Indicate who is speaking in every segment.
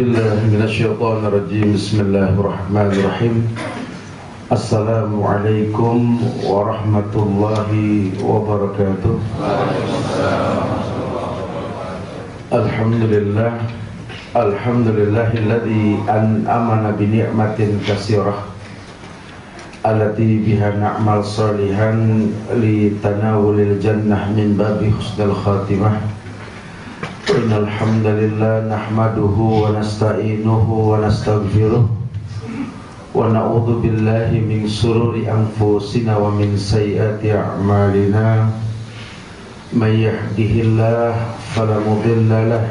Speaker 1: Bismillahirrahmanirrahim. Bismillahirrahmanirrahim. Assalamualaikum warahmatullahi wabarakatuh. Alhamdulillah. Alhamdulillahilladzi an'amana bi ni'matin katsirah allati biha na'mal salihan li tanawulil jannah min babi husnul khatimah. Innal hamdalillah nahmaduhu wa nasta'inuhu wa nastaghfiruh wa na'udzu billahi min shururi anfusina wa min sayyiati a'malina. May yahdihillahu fala mudilla lahu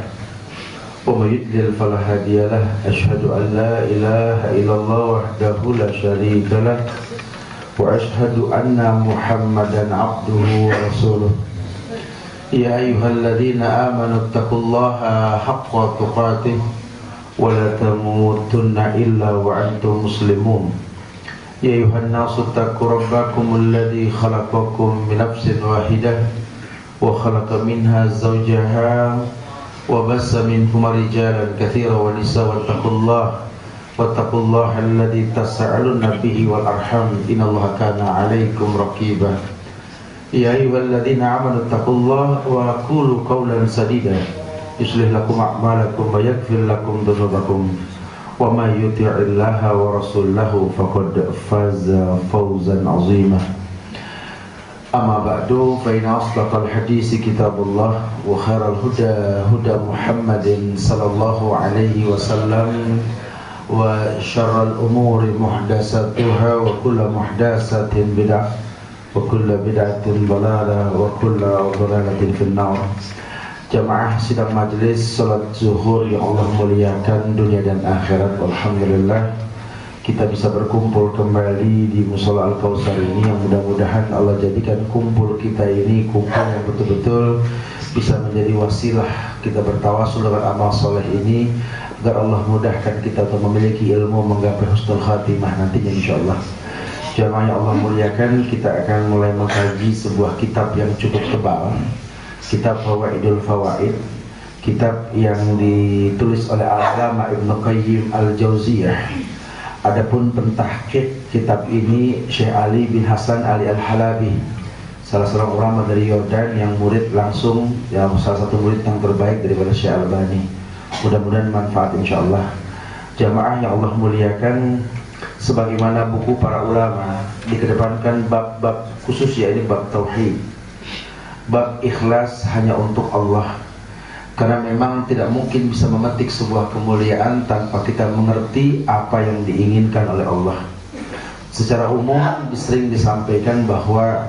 Speaker 1: wa may yudlil fala hadiya lahu. Asyhadu an la ilaha illallah wahdahu la syarika lahu wa asyhadu anna Muhammadan 'abduhu wa rasuluh. Ya ayyuhalladzina amanu taqullaha haqqa tuqatih wa la tamutunna illa wa antum muslimun. Ya ayyuhan nasu taqu rabbakumul ladzi khalaqakum min nafsin wahidah wa khalaqa minha zawjaha wa bassa minhuma rijalan katsiran wa nisaa wattaqullaha alladzi tasaaluna bihi wal arham innallaha kana 'alaikum raqiba. Ya ayyuhalladzina amanu taqullaha wa qulu qawlan sadida yuslih lakum a'malakum wa yaghfir lakum dhunubakum wa may yuti'illaha wa rasulahu faqad faza fawzan 'azima. Amma ba'du, fa inna asdaqal hadisi kitabullah wa khairal huda huda Muhammadin sallallahu alaihi wasallam wa syarral umuri muhdatsatuha wa kullu muhdatsatin bid'ah wa kullu bid'atin dhalalah wa kullu dhalalatin finnar. Jamaah sidang majelis salat zuhur yang Allah muliakan dunia dan akhirat, alhamdulillah kita bisa berkumpul kembali di Mushola Al-Kautsar ini, yang mudah-mudahan Allah jadikan kumpul kita ini kumpul yang betul-betul bisa menjadi wasilah kita bertawasul dengan amal soleh ini, agar Allah mudahkan kita untuk memiliki ilmu menggapai husnul khatimah nantinya insyaallah. Jamaah yang Allah muliakan, kita akan mulai mengkaji sebuah kitab yang cukup tebal, kitab Fawaidul Fawaid, kitab yang ditulis oleh Al-Allamah Ibnu Qayyim Al-Jauziyah. Adapun pentahqiq kitab ini Syekh Ali bin Hasan Ali Al-Halabi, salah seorang ulama dari Yordan yang murid langsung, yang salah satu murid yang terbaik daripada Syekh Albani. Mudah-mudahan manfaat insyaallah. Jamaah yang Allah muliakan, sebagaimana buku para ulama dikedepankan bab-bab khusus, yaitu bab tauhid, bab ikhlas hanya untuk Allah. Karena memang tidak mungkin bisa memetik sebuah kemuliaan tanpa kita mengerti apa yang diinginkan oleh Allah. Secara umum sering disampaikan bahwa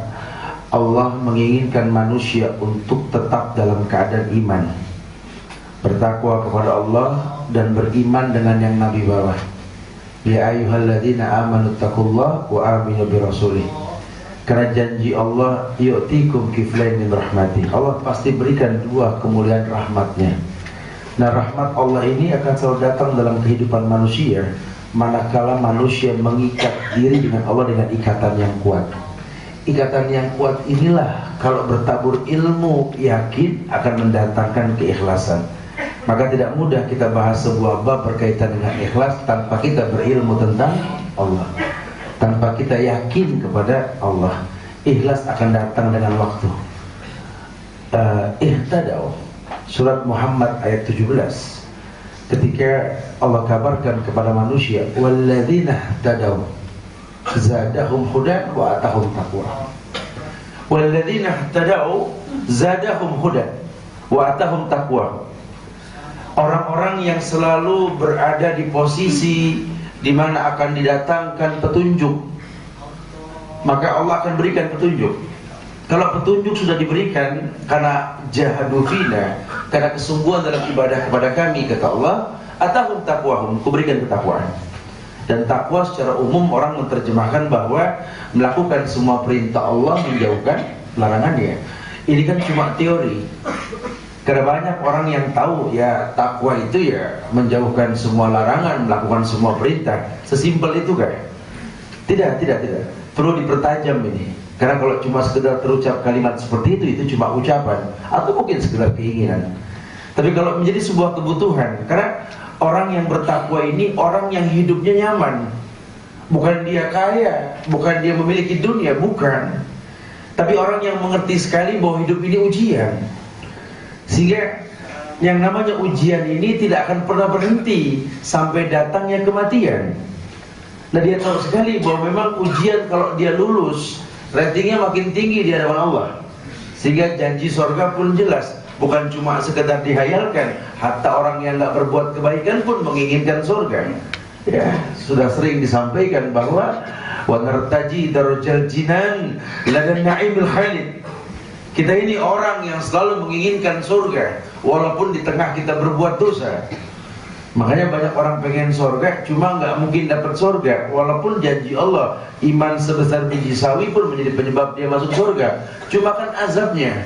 Speaker 1: Allah menginginkan manusia untuk tetap dalam keadaan iman, bertakwa kepada Allah dan beriman dengan yang Nabi bawa. Ya ayyuhalladzina amanu taqullaha wa aminu birasulih. Karena janji Allah, yu'tikum kiflain min rahmatih, Allah pasti berikan dua kemuliaan rahmatnya. Nah, rahmat Allah ini akan selalu datang dalam kehidupan manusia manakala manusia mengikat diri dengan Allah dengan ikatan yang kuat. Ikatan yang kuat inilah kalau bertabur ilmu yakin akan mendatangkan keikhlasan. Maka tidak mudah kita bahas sebuah bab berkaitan dengan ikhlas tanpa kita berilmu tentang Allah, tanpa kita yakin kepada Allah. Ikhlas akan datang dengan waktu. Ihtadaw, surat Muhammad ayat 17, ketika Allah kabarkan kepada manusia, walladzina ihtadaw zadahum hudan wa atahum taqwa. Walladzina ihtadaw zadahum hudan wa atahum taqwa. Orang-orang yang selalu berada di posisi di mana akan didatangkan petunjuk, maka Allah akan berikan petunjuk. Kalau petunjuk sudah diberikan karena jahadu fina, karena kesungguhan dalam ibadah kepada kami, kata Allah, atahum taqwahum, kuberikan ketakwaan. Dan takwa secara umum orang menerjemahkan bahwa melakukan semua perintah Allah, menjauhkan larangannya. Ini kan cuma teori. Karena banyak orang yang tahu ya takwa itu ya menjauhkan semua larangan, melakukan semua perintah. Sesimpel itu kan? Tidak. Perlu dipertajam ini. Karena kalau cuma sekedar terucap kalimat seperti itu cuma ucapan atau mungkin sekedar keinginan. Tapi kalau menjadi sebuah kebutuhan, karena Orang yang bertakwa ini orang yang hidupnya nyaman. Bukan dia kaya, bukan dia memiliki dunia, bukan. Tapi orang yang mengerti sekali bahwa hidup ini ujian. Sehingga yang namanya ujian ini tidak akan pernah berhenti sampai datangnya kematian. Nah, dia tahu sekali bahwa memang ujian kalau dia lulus, ratingnya makin tinggi di hadapan Allah. Sehingga janji surga pun jelas, bukan cuma sekedar dihayalkan, hatta orang yang nggak berbuat kebaikan pun menginginkan surga. Ya, sudah sering disampaikan bahwa wa nartaji darajal jinan ladan na'imil khalid. Kita ini orang yang selalu menginginkan surga walaupun di tengah kita berbuat dosa. Makanya banyak orang pengen surga, cuma nggak mungkin dapat surga walaupun janji Allah iman sebesar biji sawi pun menjadi penyebab dia masuk surga. Cuma kan azabnya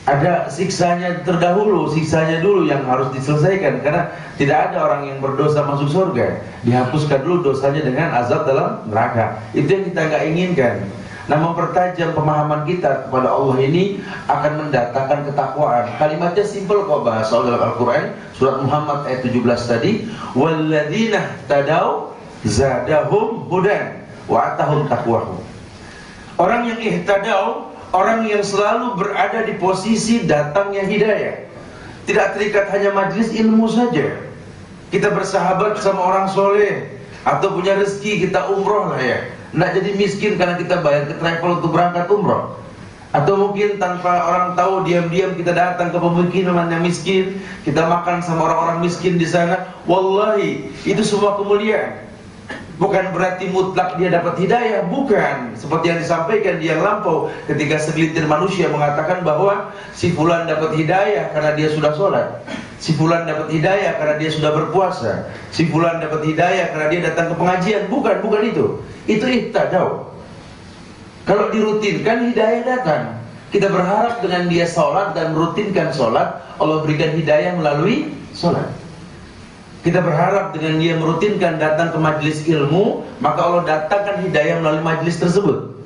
Speaker 1: ada siksanya terdahulu, siksanya dulu yang harus diselesaikan. Karena tidak ada orang yang berdosa masuk surga, dihapuskan dulu dosanya dengan azab dalam neraka. Itu yang kita nggak inginkan. Nah, mempertajam pemahaman kita kepada Allah ini akan mendatangkan ketakwaan. Kalimatnya simpel kok, bahasa dalam Al-Quran, surat Muhammad ayat 17 tadi, walladzina tadau zadahum hudan wa atahum taqwahum. Orang yang ihtadau, orang yang selalu berada di posisi datangnya hidayah. Tidak terikat hanya majelis ilmu saja. Kita bersahabat sama orang soleh, atau punya rezeki kita umroh lah ya. Nggak jadi miskin karena kita bayar ke travel untuk berangkat umroh. Atau mungkin tanpa orang tahu, diam-diam kita datang ke pemukiman yang miskin, kita makan sama orang-orang miskin di sana. Wallahi, itu semua kemuliaan. Bukan berarti mutlak dia dapat hidayah, bukan. Seperti yang disampaikan di yang lampau, ketika segelintir manusia mengatakan bahwa si fulan dapat hidayah karena dia sudah sholat, si fulan dapat hidayah karena dia sudah berpuasa, si fulan dapat hidayah karena dia datang ke pengajian. Bukan itu. Itu ihtadau. Kalau dirutinkan, hidayah datang. Kita berharap dengan dia sholat dan merutinkan sholat, Allah berikan hidayah melalui sholat. Kita berharap dengan dia merutinkan datang ke majelis ilmu, maka Allah datangkan hidayah melalui majelis tersebut.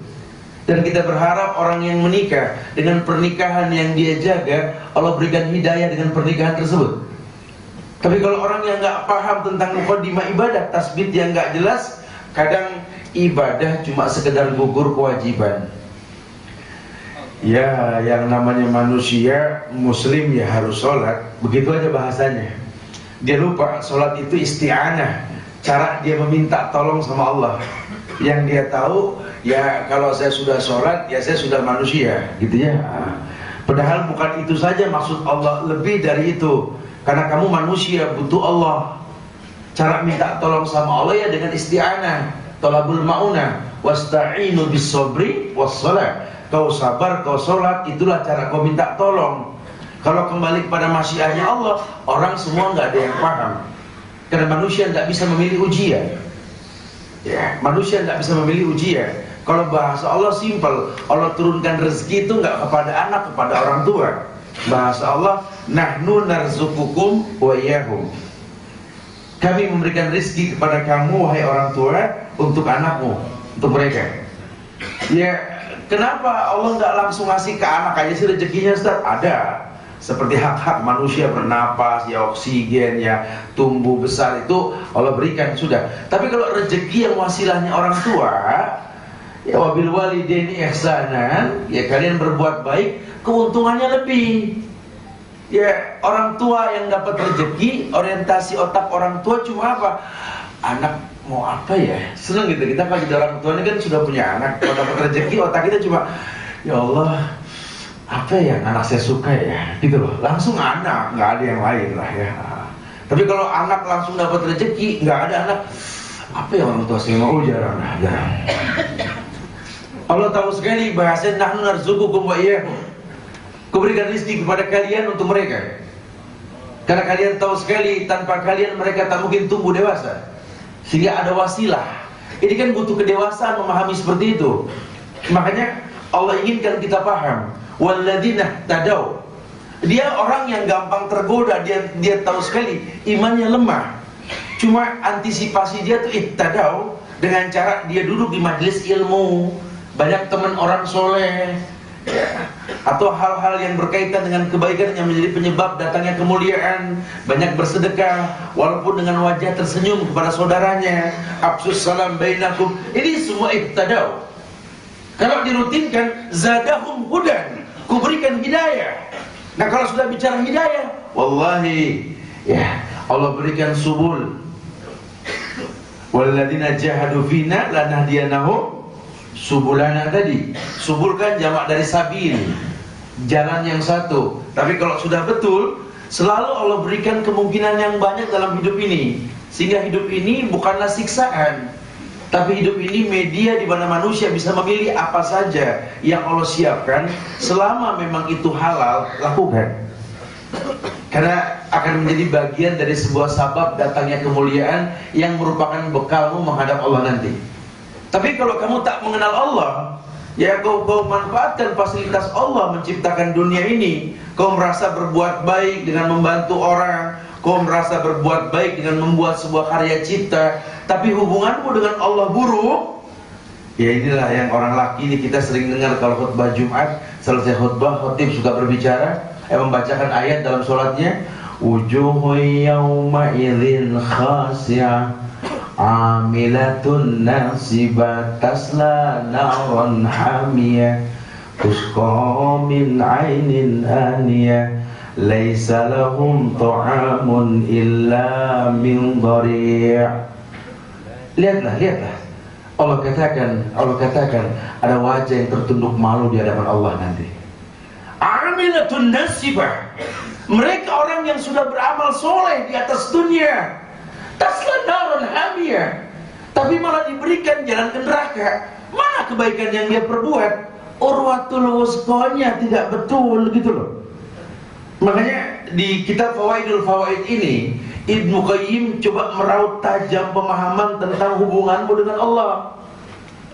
Speaker 1: Dan kita berharap orang yang menikah, dengan pernikahan yang dia jaga, Allah berikan hidayah dengan pernikahan tersebut. Tapi kalau orang yang nggak paham tentang mukadimah ibadah, tasbih yang nggak jelas, kadang ibadah cuma sekedar gugur kewajiban. Ya, yang namanya manusia muslim ya harus sholat, begitu aja bahasanya. Dia lupa sholat itu isti'anah, cara dia meminta tolong sama Allah. Yang dia tahu, ya kalau saya sudah sholat, ya saya sudah manusia, gitu ya. Padahal bukan itu saja maksud Allah, lebih dari itu. Karena kamu manusia, butuh Allah. Cara minta tolong sama Allah ya dengan isti'anah, tolabul ma'unah, wasta'inu bis sobri was sholat. Kau sabar, kau sholat, itulah cara kau minta tolong. Kalau kembali kepada masyiahnya Allah, orang semua nggak ada yang paham. Karena manusia nggak bisa memilih ujian. Ya, manusia nggak bisa memilih ujian. Kalau bahasa Allah simpel, Allah turunkan rezeki itu nggak kepada anak, kepada orang tua. Bahasa Allah, nahnu narzukukum wa iyyahum. Kami memberikan rezeki kepada kamu wahai orang tua, untuk anakmu, untuk mereka. Ya, kenapa Allah nggak langsung ngasih ke anak aja sih rezekinya, Ustaz? Ada. Seperti hak-hak manusia bernapas, ya oksigen, ya tumbuh besar, itu Allah berikan, sudah. Tapi kalau rezeki yang wasilahnya orang tua, ya wabil walidaini ihsanan, ya kalian berbuat baik, keuntungannya lebih. Ya, orang tua yang dapat rezeki, orientasi otak orang tua cuma apa? Anak mau apa ya? Senang gitu. Kita kalau jadi orang tua ini kan sudah punya anak, kalau dapat rezeki otak kita cuma, ya Allah, apa ya anak saya suka ya, gitu loh. Langsung anak, nggak ada yang lain lah ya. Tapi kalau anak langsung dapat rezeki, nggak ada anak, apa ya orang tua saya mau, jarang. Allah tahu sekali bahasa nahnu narzuqukum wa iyyahum. Kuberikan rezeki kepada kalian untuk mereka. Karena kalian tahu sekali tanpa kalian mereka tak mungkin tumbuh dewasa. Sehingga ada wasilah. Ini kan butuh kedewasaan memahami seperti itu. Makanya Allah inginkan kita paham. Walladzina tadau, dia orang yang gampang tergoda, dia tahu sekali imannya lemah. Cuma antisipasi dia tuh ihtadau dengan cara dia duduk di majelis ilmu, banyak teman orang soleh, ya. atau hal-hal yang berkaitan dengan kebaikan yang menjadi penyebab datangnya kemuliaan, banyak bersedekah walaupun dengan wajah tersenyum kepada saudaranya, afsus salam bainakum, ini semua ihtadaw. Kalau dirutinkan, zadahum hudan, kuberikan hidayah. Nah kalau sudah bicara hidayah, wallahi ya Allah berikan subul. Walladzina jahadu fina lanahdiyanahum subulana. Tadi subul kan jamak dari sabil, jalan yang satu. Tapi kalau sudah betul, selalu Allah berikan kemungkinan yang banyak dalam hidup ini, sehingga hidup ini bukanlah siksaan, tapi hidup ini media di mana manusia bisa memilih apa saja yang Allah siapkan. Selama memang itu halal, lakukan. Karena akan menjadi bagian dari sebuah sabab datangnya kemuliaan yang merupakan bekalmu menghadap Allah nanti. Tapi kalau kamu tak mengenal Allah, ya kau manfaatkan fasilitas Allah menciptakan dunia ini. Kau merasa berbuat baik dengan membantu orang, kau merasa berbuat baik dengan membuat sebuah karya cipta, tapi hubunganmu dengan Allah buruk. Ya inilah yang orang laki ini kita sering dengar kalau khutbah Jumat, selesai khutbah khatib suka berbicara, membacakan ayat dalam sholatnya, wujuhu yawma idzin khasiyah amilatun nasibah tasla naran hamiyah tusqa min ainin aniyah laisa lahum ta'amun illa min dhari'. Lihatlah Allah katakan ada wajah yang tertunduk malu di hadapan Allah nanti. Amilatun nasibah, mereka orang yang sudah beramal soleh di atas dunia, tasla naran hamiyah, tapi malah diberikan jalan ke neraka. Mana kebaikan yang dia perbuat? Urwatul wusqanya tidak betul gitu loh. Makanya di kitab Fawaidul Fawaid ini Ibnu Qayyim coba meraut tajam pemahaman tentang hubunganmu dengan Allah.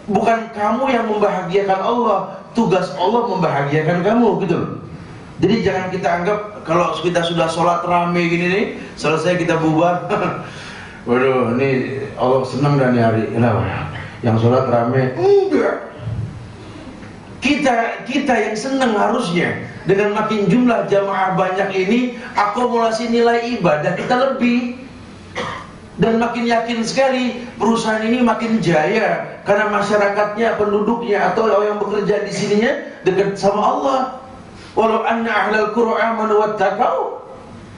Speaker 1: Bukan kamu yang membahagiakan Allah, tugas Allah membahagiakan kamu gitu loh. Jadi jangan kita anggap kalau kita sudah sholat rame gini nih, selesai kita bubar. Waduh, ini Allah senang dan hari. Kenapa? Yang sholat rame? Enggak. Kita yang senang harusnya. Dengan makin jumlah jamaah banyak ini, akumulasi nilai ibadah kita lebih. Dan makin yakin sekali perusahaan ini makin jaya karena masyarakatnya, penduduknya atau yang bekerja di sininya dekat sama Allah. Walau anna ahlal qura amanu wattaqau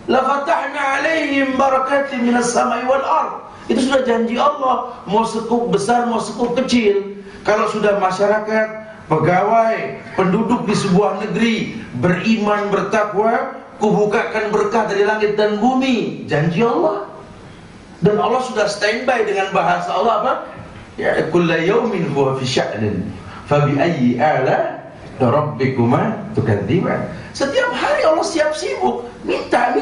Speaker 1: la fatahna 'alaihim barakatin minas samai wal ard. Itu sudah janji Allah, mau sekup besar mau sekup kecil. Kalau sudah masyarakat, pegawai, penduduk di sebuah negeri beriman, bertakwa, kubukakan berkah dari langit dan bumi. Janji Allah. Dan Allah sudah standby dengan bahasa Allah apa? Ya kullu yaumin huwa fi sya'nin fa bi ayyi ala rabbikuma tukadziban. Setiap hari Allah siap sibuk minta.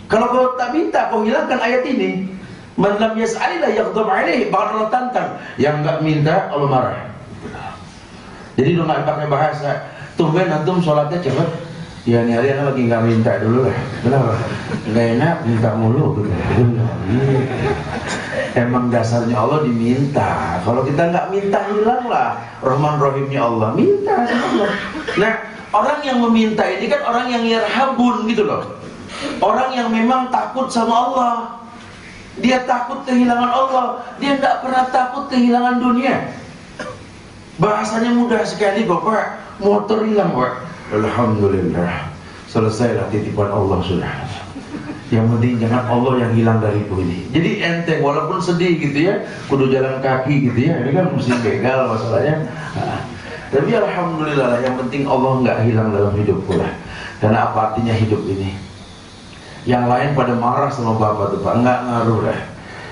Speaker 1: Kalau kau tak minta, kau hilangkan ayat ini. Man lam yas'al la yaghdab alaihi. Bahkan Allah tantang, yang enggak minta Allah marah. Jadi lu enggak pakai bahasa tumben antum sholatnya cepat. Ya nih hari lagi nggak minta dulu lah. Kenapa? Nggak enak minta mulu gitu. Emang dasarnya Allah diminta. Kalau kita nggak minta hilang lah Rahman Rahimnya Allah. Minta sama Allah. Nah orang yang meminta ini kan orang yang yarhabun gitu loh. Orang yang memang takut sama Allah. Dia takut kehilangan Allah. Dia nggak pernah takut kehilangan dunia. Bahasanya mudah sekali Bapak. Motor hilang Pak, alhamdulillah, selesailah titipan Allah sudah. Yang penting jangan Allah yang hilang dariku ini. Jadi enteng, walaupun sedih gitu ya, kudu jalan kaki gitu ya. Ini kan mesti begal masalahnya. Tapi alhamdulillah, yang penting Allah nggak hilang dalam hidupku lah. Karena apa artinya hidup ini? Yang lain pada marah sama bapak tuh Pak, nggak ngaruh lah.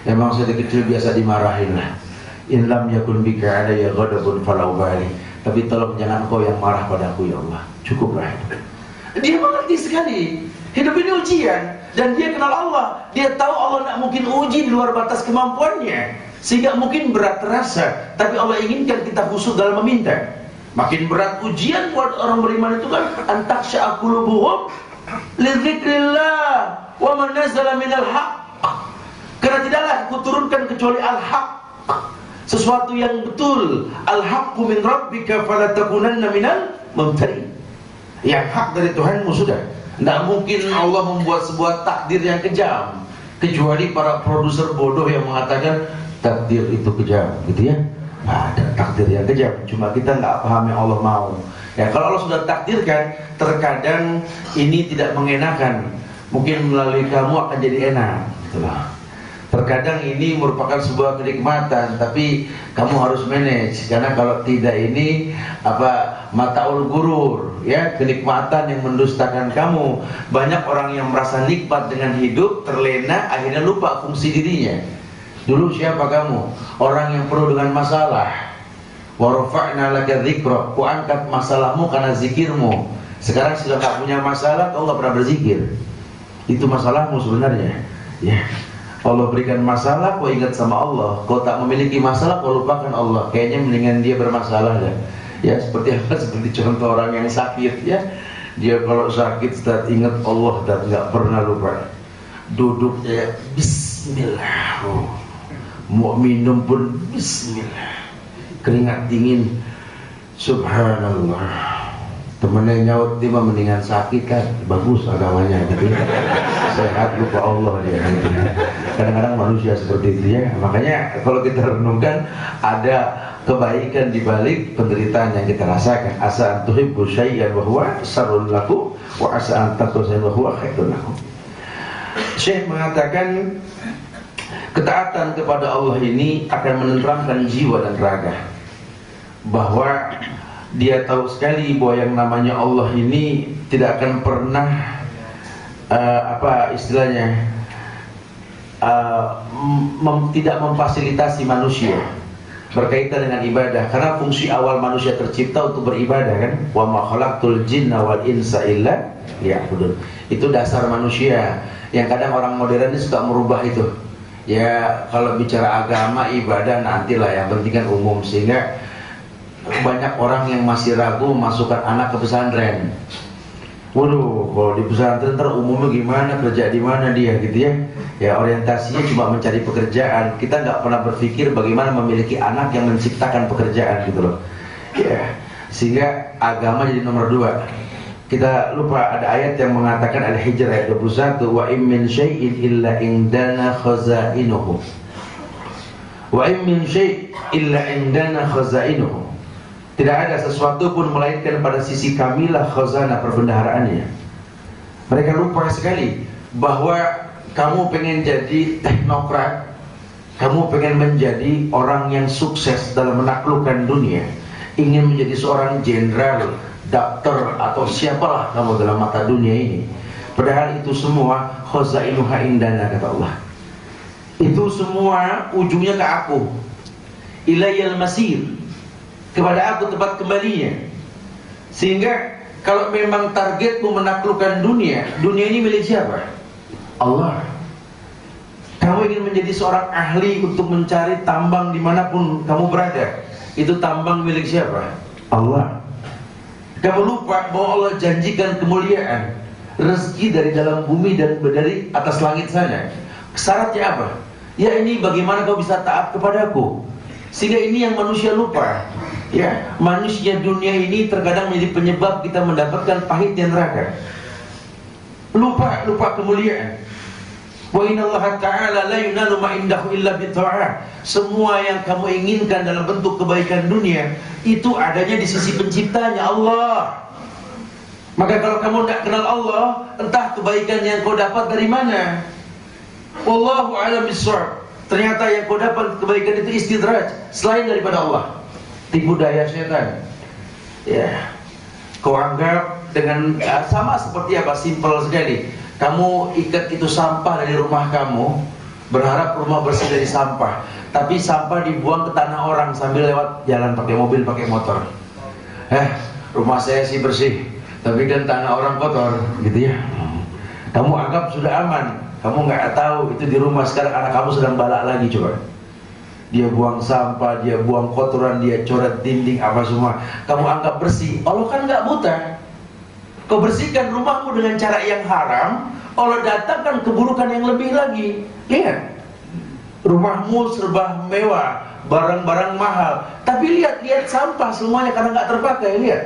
Speaker 1: Emang saya kecil biasa dimarahin lah. In lam yakun bika alayya ghadabun fala ubali. Tapi tolong jangan kau yang marah padaku ya Allah. Cukuplah. Dia mengerti sekali. Hidup ini ujian. Dan dia kenal Allah. Dia tahu Allah tak mungkin uji di luar batas kemampuannya. Sehingga mungkin berat terasa. Tapi Allah inginkan kita khusyuk dalam meminta. Makin berat ujian buat orang beriman itu kan antaksya'a qulubuhum li dzikrillah wa man nazala minal haqq. Karena tidaklah kuturunkan kecuali al-haq, sesuatu yang betul. Al-haqqu min rabbika fala takunanna minal mubtadi. Yang hak dari Tuhanmu sudah. Tidak mungkin Allah membuat sebuah takdir yang kejam, kecuali para produser bodoh yang mengatakan takdir itu kejam, gitu ya. Nah, ada takdir yang kejam, cuma kita nggak paham yang Allah mau. Ya, kalau Allah sudah takdirkan, terkadang ini tidak mengenakan. Mungkin melalui kamu akan jadi enak, itulah. Terkadang ini merupakan sebuah kenikmatan, tapi kamu harus manage, karena kalau tidak ini mataul gurur, ya, kenikmatan yang mendustakan kamu. Banyak orang yang merasa nikmat dengan hidup, terlena, akhirnya lupa fungsi dirinya. Dulu siapa kamu? Orang yang penuh dengan masalah. Wa rafa'na laka dzikra, ku angkat masalahmu karena zikirmu. Sekarang sudah tak punya masalah, kau nggak pernah berzikir. Itu masalahmu sebenarnya, ya. Allah berikan masalah, kau ingat sama Allah. Kau tak memiliki masalah, kau lupakan Allah. Kayaknya mendingan dia bermasalah dah. Ya, seperti apa? Seperti contoh orang yang sakit, ya. Dia kalau sakit start ingat Allah dan nggak pernah lupa. Duduknya Bismillah. Mau minum pun Bismillah. Keringat dingin, Subhanallah. Temennya nyaut, dia mendingan sakit kan, bagus agamanya gitu. Sehat lupa Allah dia. Kadang-kadang manusia seperti itu, ya. Makanya kalau kita renungkan, ada kebaikan di balik penderitaan yang kita rasakan. Asa an tuhibbu syai'an wa huwa syarrun lakum wa asa an takrahu syai'an wa huwa khairun lakum. Syekh mengatakan ketaatan kepada Allah ini akan menenteramkan jiwa dan raga. Bahwa dia tahu sekali bahwa yang namanya Allah ini tidak akan pernah tidak memfasilitasi manusia berkaitan dengan ibadah, karena fungsi awal manusia tercipta untuk beribadah, kan? Wa ma khalaqtul jinna wal insa illa liya'budun. Itu dasar manusia yang kadang orang modern ini suka merubah itu. Ya, kalau bicara agama, ibadah nantilah, yang penting kan umum, sehingga banyak orang yang masih ragu memasukkan anak ke pesantren. Waduh, kalau di pesantren ntar umumnya gimana, kerja di mana dia, gitu ya. Ya, orientasinya cuma mencari pekerjaan. Kita nggak pernah berpikir bagaimana memiliki anak yang menciptakan pekerjaan, gitu loh. Ya, sehingga agama jadi nomor 2. Kita lupa ada ayat yang mengatakan, Al-Hijr ayat 21, wa im min syai'in illa indana khazainuhu. Wa im min syai' illa indana khazainuhu. Tidak ada sesuatu pun melainkan pada sisi kamilah khazanah perbendaharaannya. Mereka lupa sekali bahwa kamu pengen jadi teknokrat, kamu pengen menjadi orang yang sukses dalam menaklukkan dunia, ingin menjadi seorang jenderal, dokter, atau siapalah kamu dalam mata dunia ini. Padahal itu semua khazainuha indana, kata Allah. Itu semua ujungnya ke aku. Ilayal masir, kepada aku tempat kembalinya. Sehingga kalau memang targetmu menaklukkan dunia, dunia ini milik siapa? Allah. Kamu ingin menjadi seorang ahli untuk mencari tambang dimanapun kamu berada, itu tambang milik siapa? Allah. Kamu lupa bahwa Allah janjikan kemuliaan, rezeki dari dalam bumi dan dari atas langit sana. Syaratnya apa? Ya, ini bagaimana kau bisa taat kepadaku. Sehingga ini yang manusia lupa. Ya, manusia dunia ini terkadang menjadi penyebab kita mendapatkan pahitnya neraka. Lupa kemuliaan. Wa innallaha ta'ala la yunalu ma indahu illa bitta'ah. Semua yang kamu inginkan dalam bentuk kebaikan dunia itu adanya di sisi penciptanya, Allah. Maka kalau kamu tidak kenal Allah, entah kebaikan yang kau dapat dari mana. Wallahu a'lam bishawab. Ternyata yang kau dapat kebaikan itu istidraj, selain daripada Allah. Tipu daya setan. Ya, kau anggap dengan sama seperti apa, simpel sekali. Kamu ikat itu sampah dari rumah kamu, berharap rumah bersih dari sampah, tapi sampah dibuang ke tanah orang sambil lewat jalan pakai mobil, pakai motor. Rumah saya sih bersih, tapi kan tanah orang kotor, gitu ya. Kamu anggap sudah aman, kamu nggak tahu itu di rumah sekarang anak kamu sedang balak lagi, coba. Dia buang sampah, dia buang kotoran, dia coret dinding, apa semua. Kamu anggap bersih. Allah kan nggak buta. Kau bersihkan rumahmu dengan cara yang haram, Allah datangkan keburukan yang lebih lagi. Lihat, rumahmu serba mewah, barang-barang mahal, tapi lihat sampah semuanya karena nggak terpakai. Lihat,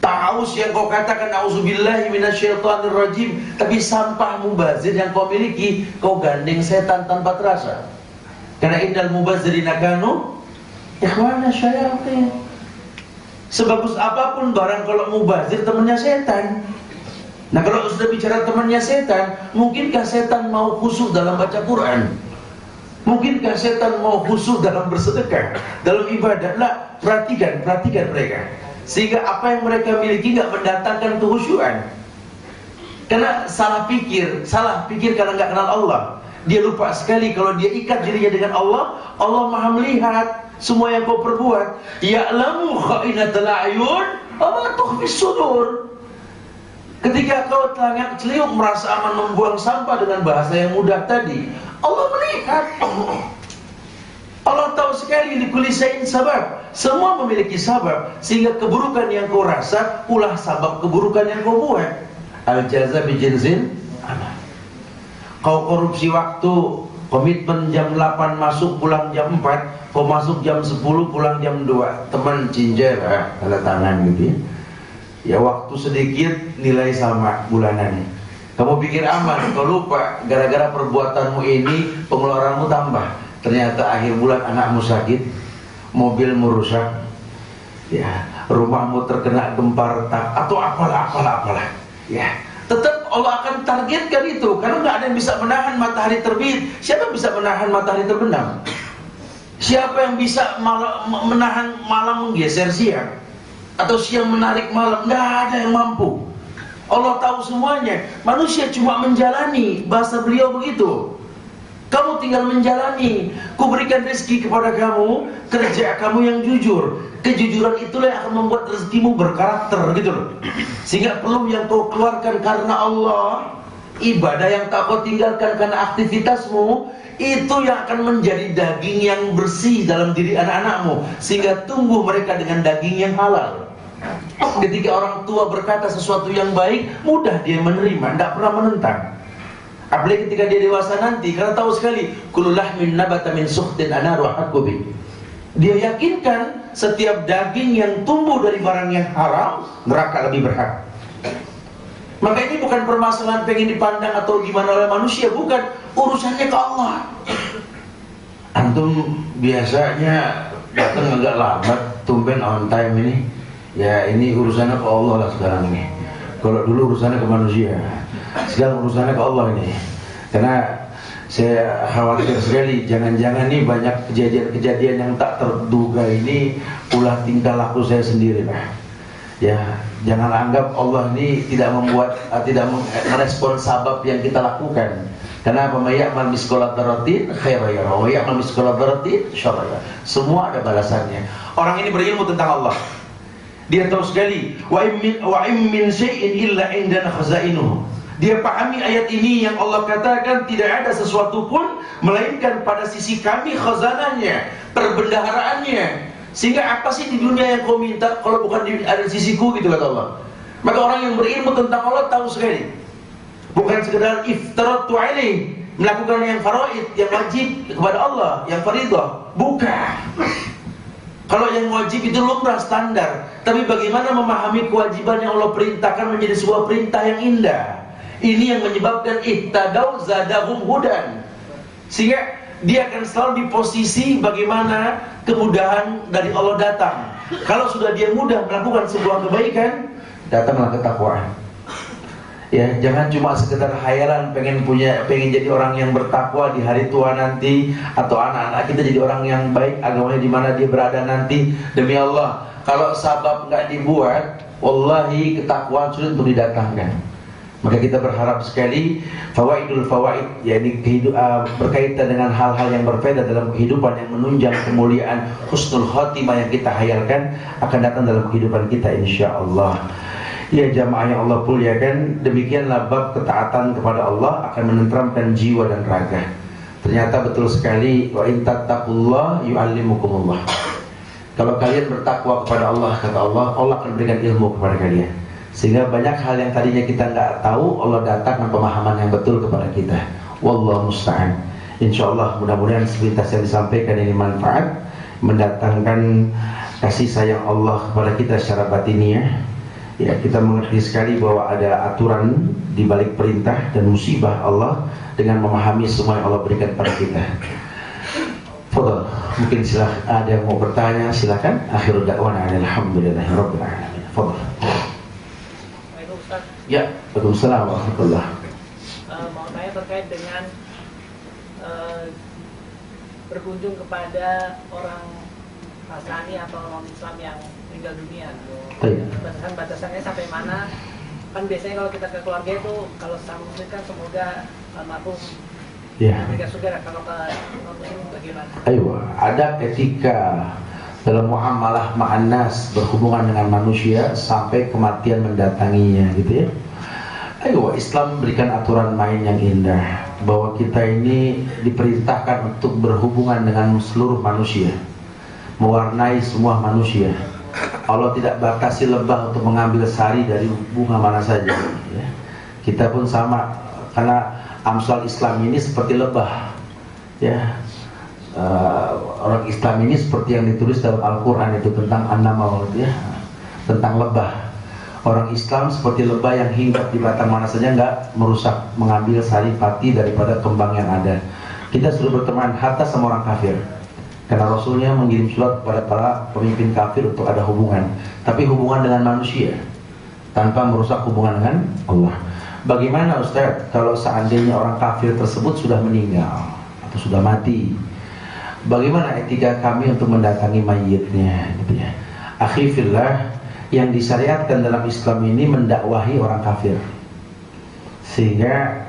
Speaker 1: Taus yang kau katakan auzubillahi minasyaitonirrajim, tapi sampah mubazir yang kau miliki kau gandeng setan tanpa terasa. Karena innal mubazirina kanu ikhwana syayatin. Sebagus apapun barang kalau mubazir temannya setan. Nah kalau sudah bicara temannya setan, mungkinkah setan mau khusyuk dalam baca Quran? Mungkinkah setan mau khusyuk dalam bersedekah, dalam ibadah? Lah, perhatikan mereka. Sehingga apa yang mereka miliki nggak mendatangkan kehusyuan. Karena salah pikir karena nggak kenal Allah. Dia lupa sekali kalau dia ikat dirinya dengan Allah. Allah Maha melihat semua yang kau perbuat. Ya'lamu kha'inatal a'yun wa ma tukhfis sudur. Ketika kau telangak celiuk merasa aman membuang sampah dengan bahasa yang mudah tadi, Allah melihat. Allah tahu sekali likulli syai'in sabab. Semua memiliki sabab, sehingga keburukan yang kau rasa ulah sabab keburukan yang kau buat. Al-jaza bi jinsil amal. Kau korupsi waktu, komitmen jam 8 masuk pulang jam 4, kau masuk jam 10 pulang jam 2. Teman cincir, tanda tangan gitu ya. Ya waktu sedikit nilai sama bulanannya. Kamu pikir aman, kau lupa gara-gara perbuatanmu ini pengeluaranmu tambah. Ternyata akhir bulan anakmu sakit, mobilmu rusak, ya, rumahmu terkena gempa retak atau apalah. Ya, tetap Allah akan targetkan itu, karena nggak ada yang bisa menahan matahari terbit. Siapa yang bisa menahan matahari terbenam? Siapa yang bisa menahan malam menggeser siang? Atau siang menarik malam? Nggak ada yang mampu. Allah tahu semuanya. Manusia cuma menjalani, bahasa beliau begitu. Kamu tinggal menjalani. Kuberikan rezeki kepada kamu, kerja kamu yang jujur. Kejujuran itulah yang akan membuat rezekimu berkarakter gitu loh. Sehingga peluang yang kau keluarkan karena Allah, ibadah yang tak kau tinggalkan karena aktivitasmu, itu yang akan menjadi daging yang bersih dalam diri anak-anakmu, sehingga tumbuh mereka dengan daging yang halal. Ketika orang tua berkata sesuatu yang baik, mudah dia menerima, tidak pernah menentang. Apalagi ketika dia dewasa nanti, karena tahu sekali kullu lahmin nabata min sukhtin anaru haqqu bi. Dia yakinkan setiap daging yang tumbuh dari barang yang haram, neraka lebih berhak. Maka ini bukan permasalahan pengen dipandang atau gimana oleh manusia, bukan, urusannya ke Allah. Antum biasanya datang agak lambat, tumben on time ini. Ya ini urusannya ke Allah lah sekarang ini. Kalau dulu urusannya ke manusia, sekarang urusannya ke Allah ini. Karena saya khawatir sekali, jangan-jangan nih banyak kejadian-kejadian yang tak terduga ini ulah tingkah laku saya sendiri, Pak. Ya, jangan anggap Allah ini tidak merespon sabab yang kita lakukan. Karena pemayak misqala dzarratin khairan yara wa ya'mal misqala dzarratin syarran yara. Semua ada balasannya. Orang ini berilmu tentang Allah. Dia tahu sekali wa in min syai'in illa indana khazainuhu. Dia pahami ayat ini yang Allah katakan tidak ada sesuatu pun melainkan pada sisi kami khazanahnya, perbendaharaannya. Sehingga apa sih di dunia yang kau minta kalau bukan ada di sisiku, gitu kata Allah. Maka orang yang berilmu tentang Allah tahu sekali. Bukan sekedar iftaratu alaih, melakukan yang faraid, yang wajib kepada Allah, yang faridah. Bukan. Kalau yang wajib itu lumrah standar, tapi bagaimana memahami kewajiban yang Allah perintahkan menjadi sebuah perintah yang indah. Ini yang menyebabkan ihtadau zadahum hudan. Sehingga dia akan selalu di posisi bagaimana kemudahan dari Allah datang. Kalau sudah dia mudah melakukan sebuah kebaikan, datanglah ketakwaan. Ya, jangan cuma sekedar khayalan pengen jadi orang yang bertakwa di hari tua nanti, atau anak-anak kita jadi orang yang baik agamanya di mana dia berada nanti. Demi Allah, kalau sabab nggak dibuat, wallahi ketakwaan sulit untuk didatangkan. Maka kita berharap sekali fawaidul fawaid, yakni berkaitan dengan hal-hal yang berbeda dalam kehidupan yang menunjang kemuliaan husnul khotimah yang kita hayalkan akan datang dalam kehidupan kita insyaallah. Ya jamaah yang Allah muliakan, demikianlah bab ketaatan kepada Allah akan menenteramkan jiwa dan raga. Ternyata betul sekali, wa in tattaqullah yu'allimukumullah. Kalau kalian bertakwa kepada Allah, kata Allah, Allah akan berikan ilmu kepada kalian. Sehingga banyak hal yang tadinya kita nggak tahu, Allah datangkan pemahaman yang betul kepada kita. Wallahu musta'an. Insyaallah mudah-mudahan sepintas yang disampaikan ini manfaat, mendatangkan kasih sayang Allah kepada kita secara batiniah, Ya, kita mengerti sekali bahwa ada aturan di balik perintah dan musibah Allah dengan memahami semua yang Allah berikan kepada kita. Fadhal, mungkin silahkan ada yang mau bertanya, silakan. Akhirul da'wana alhamdulillahirabbil alamin. Fadhal. Ya, waalaikumsalam warahmatullah.
Speaker 2: Mau tanya terkait dengan berkunjung kepada orang Nasrani atau non-Islam yang meninggal dunia. Batasan-batasannya sampai mana? Kan biasanya kalau kita ke keluarga itu, kalau sama muslim kan semoga almarhum diberikan surga. Kalau ke non-muslim bagaimana?
Speaker 1: Ayo, ada etika dalam muamalah ma'annas, berhubungan dengan manusia sampai kematian mendatanginya, gitu ya. Ayo, Islam berikan aturan main yang indah, bahwa kita ini diperintahkan untuk berhubungan dengan seluruh manusia, mewarnai semua manusia. Allah tidak batasi lebah untuk mengambil sari dari bunga mana saja, ya. Kita pun sama, karena amsal Islam ini seperti lebah, ya. Orang Islam ini seperti yang ditulis dalam Al-Quran itu tentang an-namal, ya, tentang lebah. Orang Islam seperti lebah yang hinggap di batang mana saja, nggak merusak, mengambil sari pati daripada kembang yang ada. Kita sudah berteman hatta sama orang kafir, karena Rasulnya mengirim surat kepada para pemimpin kafir untuk ada hubungan, tapi hubungan dengan manusia tanpa merusak hubungan dengan Allah. Bagaimana Ustaz kalau seandainya orang kafir tersebut sudah meninggal atau sudah mati? Bagaimana etika kami untuk mendatangi mayitnya, gitu ya? Akhi fillah, yang disyariatkan dalam Islam ini mendakwahi orang kafir, sehingga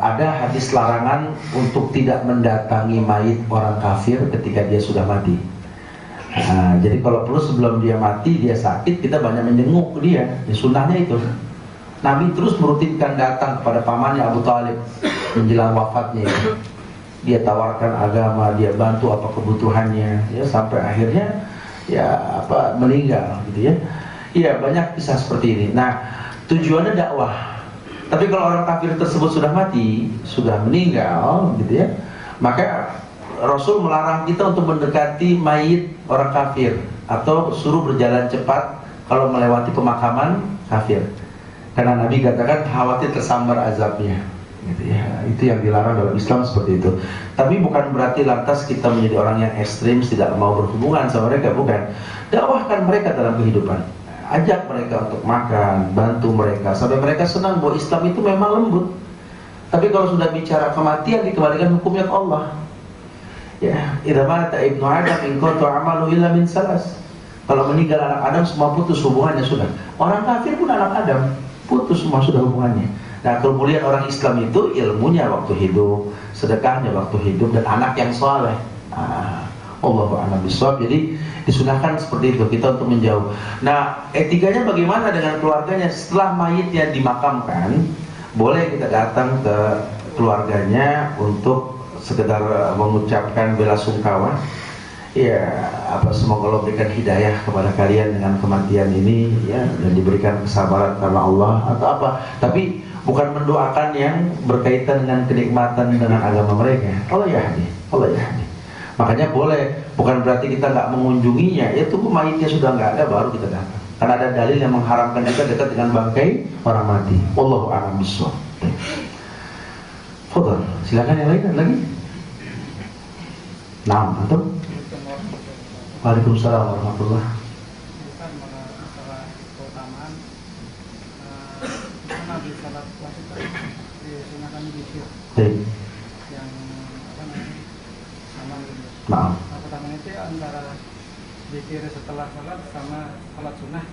Speaker 1: ada hadis larangan untuk tidak mendatangi mayit orang kafir ketika dia sudah mati. Jadi kalau perlu sebelum dia mati, dia sakit, kita banyak menjenguk dia. Ya, sunnahnya itu. Nabi terus merutinkan datang kepada pamannya Abu Talib menjelang wafatnya itu. Dia tawarkan agama, dia bantu apa kebutuhannya, ya, sampai akhirnya meninggal, gitu ya. Iya, banyak kisah seperti ini. Nah, tujuannya dakwah. Tapi kalau orang kafir tersebut sudah mati, sudah meninggal, gitu ya, maka Rasul melarang kita untuk mendekati mayit orang kafir atau suruh berjalan cepat kalau melewati pemakaman kafir. Karena Nabi katakan khawatir tersambar azabnya, gitu ya. Itu yang dilarang dalam Islam seperti itu. Tapi bukan berarti lantas kita menjadi orang yang ekstrim, tidak mau berhubungan sama mereka, bukan. Dakwahkan mereka dalam kehidupan, ajak mereka untuk makan, bantu mereka sampai mereka senang bahwa Islam itu memang lembut. Tapi kalau sudah bicara kematian, dikembalikan hukumnya ke Allah. Ya, idza mata ibnu Adam in qata amalu illa min salas. Kalau meninggal anak Adam, semua putus hubungannya sudah. Orang kafir pun anak Adam, putus semua sudah hubungannya. Nah, kemuliaan orang Islam itu ilmunya waktu hidup, sedekahnya waktu hidup, dan anak yang soleh. Allahu a'lam bishawab. Jadi disunahkan seperti itu, kita untuk menjauh. Nah, etikanya bagaimana dengan keluarganya setelah mayitnya dimakamkan? Boleh kita datang ke keluarganya untuk sekedar mengucapkan bela sungkawa. Ya, semoga Allah berikan hidayah kepada kalian dengan kematian ini, ya, dan diberikan kesabaran karena Allah atau apa. Tapi bukan mendoakan yang berkaitan dengan kenikmatan dengan agama mereka. Allah yahdi, Allah yahdi. Makanya boleh, bukan berarti kita nggak mengunjunginya. Ya, tunggu mayitnya sudah nggak ada baru kita datang. Karena ada dalil yang mengharamkan kita dekat dengan bangkai orang mati. Wallahu a'lam bishawab. Fadhal, silakan yang lain lagi. Naam, antum. Waalaikumsalam warahmatullahi wabarakatuh. Maaf.
Speaker 3: Pertamanya itu antara zikir setelah salat sama salat sunnah.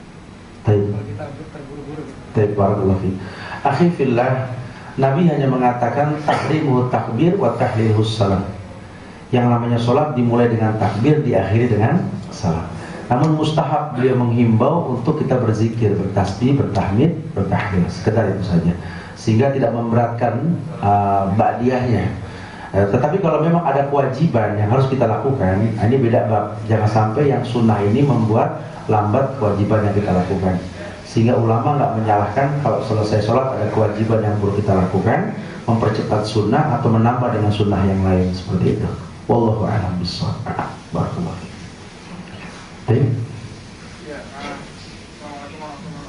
Speaker 1: Kalau
Speaker 3: kita terburu-buru gitu.
Speaker 1: Barakallahu fiik. Akhi fillah, Nabi hanya mengatakan tahrimu takbir wa tahlilus salam. Yang namanya sholat dimulai dengan takbir, diakhiri dengan salam. Namun mustahab beliau menghimbau untuk kita berzikir, bertasbih, bertahmid, bertahlil, sekedar itu saja, sehingga tidak memberatkan ba'diyahnya. Tetapi kalau memang ada kewajiban yang harus kita lakukan, ini beda bab. Jangan sampai yang sunnah ini membuat lambat kewajiban yang kita lakukan, sehingga ulama nggak menyalahkan kalau selesai sholat ada kewajiban yang perlu kita lakukan, mempercepat sunnah atau menambah dengan sunnah yang lain, seperti itu. Wallahu a'lam bishawab. Barakallahu fiik.
Speaker 4: Ya, Assalamualaikum warahmatullahi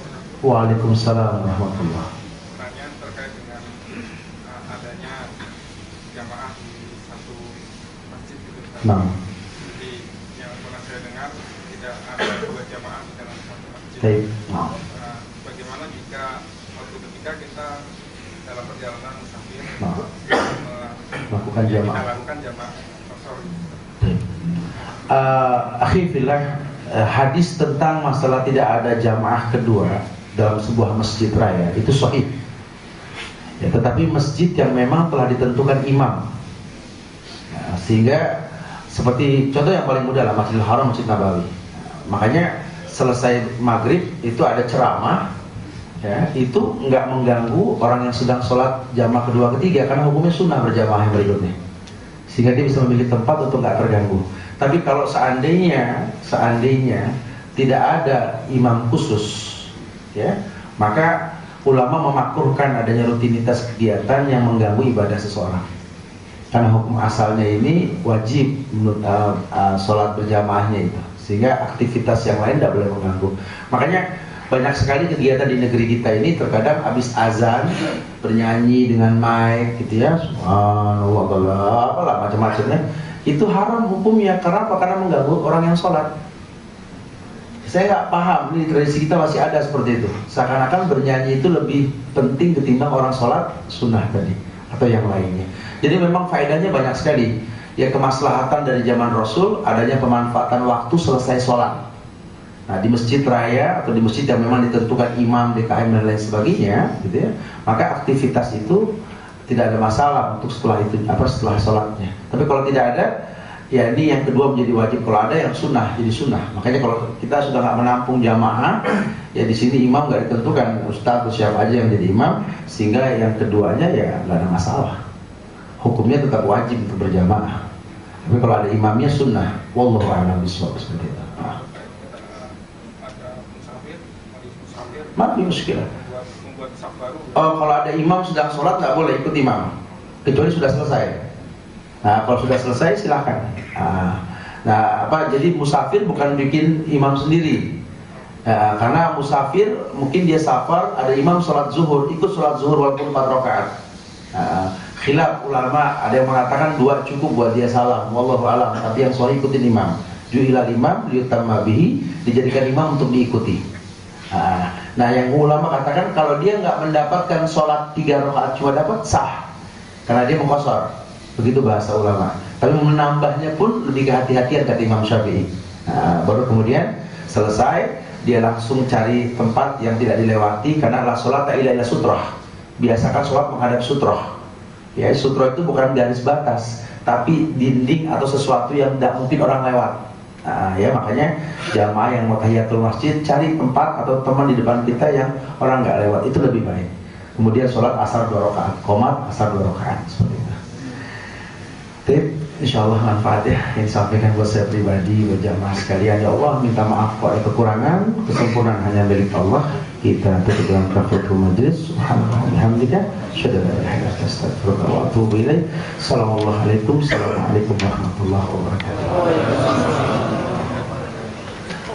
Speaker 1: Waalaikumsalam warahmatullahi.
Speaker 4: Pertanyaan terkait dengan adanya jamaah di satu masjid gitu.
Speaker 1: Nah.
Speaker 4: Jadi yang pernah saya dengar tidak ada 2 jamaah di dalam satu masjid.
Speaker 1: Baik. Nah.
Speaker 4: Bagaimana jika suatu ketika kita dalam perjalanan musafir
Speaker 1: melakukan jamaah?
Speaker 4: Melakukan jamaah.
Speaker 1: Akhi fillah, hadis tentang masalah tidak ada jamaah kedua dalam sebuah masjid raya itu sahih. Ya, tetapi masjid yang memang telah ditentukan imam. Nah, sehingga seperti contoh yang paling mudah lah Masjidil Haram, Masjid Nabawi. Makanya selesai maghrib itu ada ceramah, ya, itu nggak mengganggu orang yang sedang sholat jamaah kedua ketiga karena hukumnya sunnah berjamaah yang berikutnya. Sehingga dia bisa memilih tempat untuk nggak terganggu. Tapi kalau seandainya tidak ada imam khusus, ya, maka ulama memakruhkan adanya rutinitas kegiatan yang mengganggu ibadah seseorang. Karena hukum asalnya ini wajib sholat berjamaahnya itu, sehingga aktivitas yang lain tidak boleh mengganggu. Makanya banyak sekali kegiatan di negeri kita ini terkadang habis azan bernyanyi dengan mic gitu ya, subhanallah, apalah macam-macamnya. Itu haram hukumnya. Karena apa? Karena mengganggu orang yang sholat. Saya nggak paham, ini tradisi kita masih ada seperti itu. Seakan-akan bernyanyi itu lebih penting ketimbang orang sholat sunnah tadi atau yang lainnya. Jadi memang faedahnya banyak sekali. Ya, kemaslahatan dari zaman Rasul adanya pemanfaatan waktu selesai sholat. Nah, di masjid raya atau di masjid yang memang ditentukan imam, DKM dan lain sebagainya, gitu ya, maka aktivitas itu tidak ada masalah untuk setelah itu, setelah sholatnya. Tapi kalau tidak ada, ya ini yang kedua menjadi wajib. Kalau ada yang sunnah jadi sunnah. Makanya kalau kita sudah nggak menampung jamaah, ya di sini imam nggak ditentukan ustaz atau siapa aja yang jadi imam, sehingga yang keduanya ya nggak ada masalah. Hukumnya tetap wajib untuk berjamaah. Tapi kalau ada imamnya sunnah. Wallahu a'lam bishawab, seperti itu. Mati muskilah. Kalau ada imam sedang sholat nggak boleh ikut imam, kecuali sudah selesai. Nah, kalau sudah selesai silahkan. Jadi musafir bukan bikin imam sendiri. Karena musafir mungkin dia safar, ada imam sholat zuhur, ikut sholat zuhur walaupun 4 rakaat. Khilaf ulama, ada yang mengatakan 2 cukup buat dia salam, wallahu alam. Tapi yang sahih ikutin imam. Ju'ilal imam liyutamma bihi, dijadikan imam untuk diikuti. Nah, yang ulama katakan kalau dia nggak mendapatkan sholat 3 rakaat cuma dapat sah, karena dia mengqashar. Begitu bahasa ulama. Tapi menambahnya pun lebih kehati-hatian kata Imam Syafi'i. Baru kemudian selesai dia langsung cari tempat yang tidak dilewati, karena la sholata illa ila sutrah. Biasakan sholat menghadap sutrah. Ya, sutrah itu bukan garis batas, tapi dinding atau sesuatu yang tidak mungkin orang lewat. Ya, makanya jamaah yang mau tahiyatul masjid cari tempat atau teman di depan kita yang orang nggak lewat, itu lebih baik. Kemudian sholat asar 2 rakaat, qomat asar 2 rakaat, seperti itu. Tip, insyaallah manfaat ya yang disampaikan buat saya pribadi, buat jamaah sekalian. Ya Allah, minta maaf kalau ada kekurangan, kesempurnaan hanya milik Allah. Kita tutup dengan kafaratul majlis. Subhanallah walhamdulillah, asyhadu an la ilaha illa anta astaghfiruka wa atubu ilaik. Assalamualaikum warahmatullahi wabarakatuh.